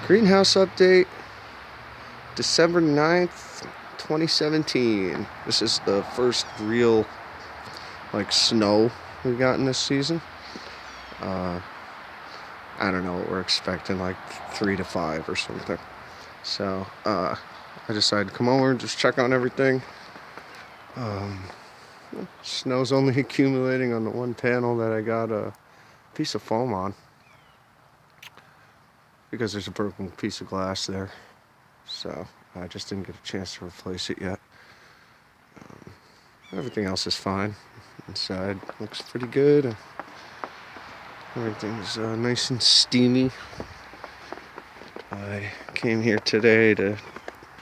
Greenhouse update, December 9th, 2017. This is the first real, snow we got in this season. I don't know what we're expecting, 3 to 5 or something. So, I decided to come over and just check on everything. Snow's only accumulating on the one panel that I got a piece of foam on, because there's a broken piece of glass there. So I just didn't get a chance to replace it yet. Everything else is fine. Inside looks pretty good. Everything's nice and steamy. I came here today to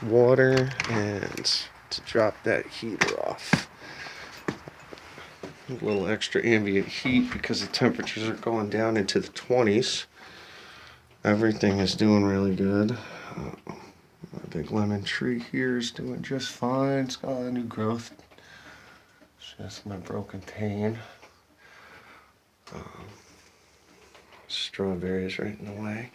water and to drop that heater off. A little extra ambient heat because the temperatures are going down into the 20s. Everything is doing really good. My big lemon tree here is doing just fine. It's got a lot of new growth. It's just my broken pane. Strawberries right in the way.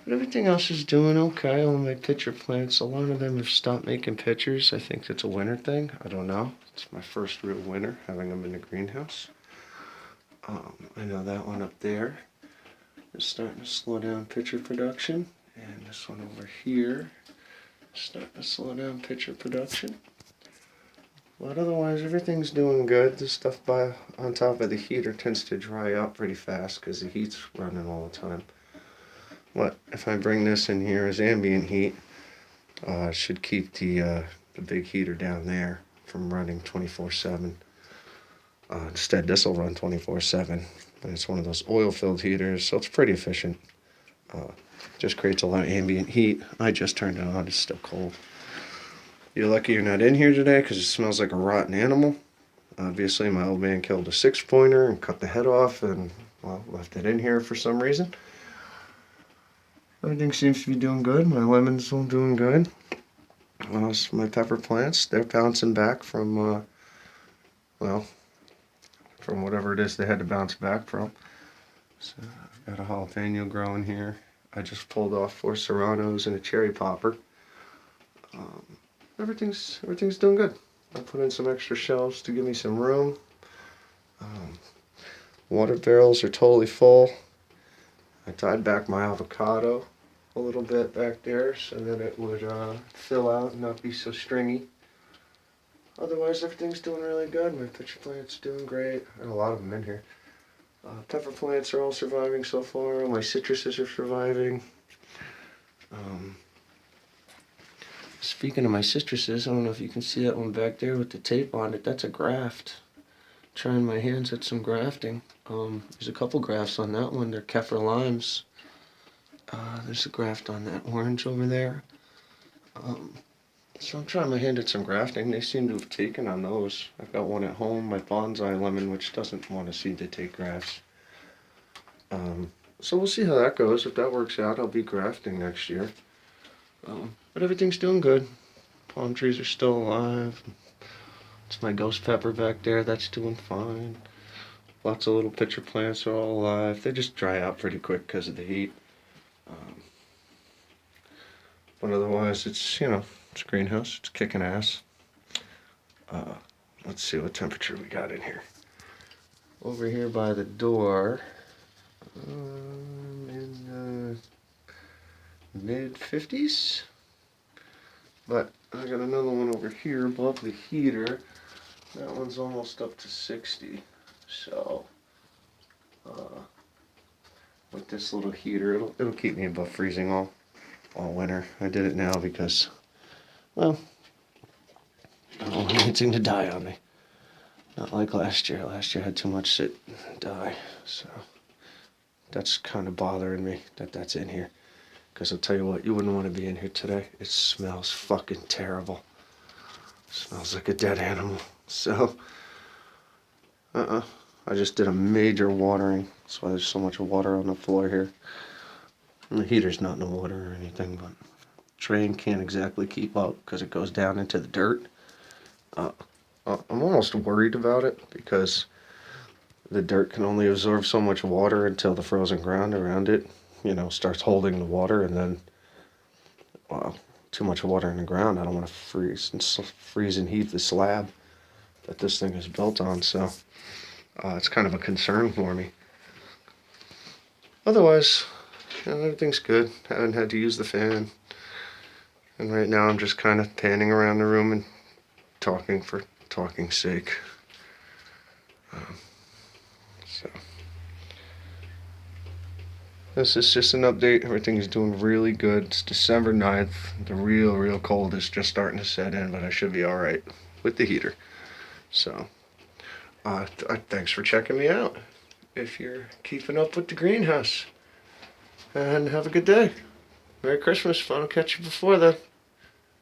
But everything else is doing okay. All my pitcher plants, a lot of them have stopped making pitchers. I think that's a winter thing. I don't know. It's my first real winter having them in the greenhouse. I know that one up there is starting to slow down pitcher production. And this one over here is starting to slow down pitcher production. But otherwise, everything's doing good. The stuff on top of the heater tends to dry out pretty fast because the heat's running all the time. But if I bring this in here as ambient heat, it should keep the big heater down there from running 24/7. Instead, this will run 24/7. And it's one of those oil-filled heaters, so it's pretty efficient. Just creates a lot of ambient heat. I just turned it on. It's still cold. You're lucky you're not in here today because it smells like a rotten animal. Obviously, my old man killed a 6-pointer and cut the head off and, left it in here for some reason. Everything seems to be doing good. My lemon's all doing good. My pepper plants, they're bouncing back from, from whatever it is they had to bounce back from. So I've got a jalapeno growing here. I just pulled off 4 serranos and a cherry popper. Everything's doing good. I put in some extra shelves to give me some room. Water barrels are totally full. I tied back my avocado a little bit back there so that it would fill out and not be so stringy. Otherwise, everything's doing really good. My pitcher plant's doing great. I have a lot of them in here. Pepper plants are all surviving so far. My citruses are surviving. Speaking of my citruses, I don't know if you can see that one back there with the tape on it. That's a graft. Trying my hands at some grafting. There's a couple grafts on that one. They're Kefir limes. There's a graft on that orange over there. So I'm trying my hand at some grafting. They seem to have taken on those. I've got one at home, my bonsai lemon, which doesn't want to seem to take grafts. So we'll see how that goes. If that works out, I'll be grafting next year. But everything's doing good. Palm trees are still alive. It's my ghost pepper back there. That's doing fine. Lots of little pitcher plants are all alive. They just dry out pretty quick because of the heat. But otherwise, it's a greenhouse. It's kicking ass. Let's see what temperature we got in here. Over here by the door, in mid-50s. But I got another one over here above the heater. That one's almost up to 60. So, with this little heater, it'll keep me above freezing all winter. I did it now because, I don't want anything to die on me. Not like last year. Last year I had too much sit and die. So, that's kind of bothering me that that's in here. Because I'll tell you what, you wouldn't want to be in here today. It smells fucking terrible. It smells like a dead animal. So, I just did a major watering. That's why there's so much water on the floor here. And the heater's not in the water or anything, but drain can't exactly keep up because it goes down into the dirt. I'm almost worried about it because the dirt can only absorb so much water until the frozen ground around it, starts holding the water, and then, well, too much water in the ground. I don't want to freeze and heat the slab that this thing is built on, so it's kind of a concern for me. Otherwise, everything's good. Haven't had to use the fan. And right now I'm just kind of panning around the room and talking for talking's sake. So this is just an update. Everything is doing really good. It's December 9th. The real cold is just starting to set in, but I should be alright with the heater. So, thanks for checking me out. If you're keeping up with the greenhouse. And have a good day. Merry Christmas. If I don't catch you before then.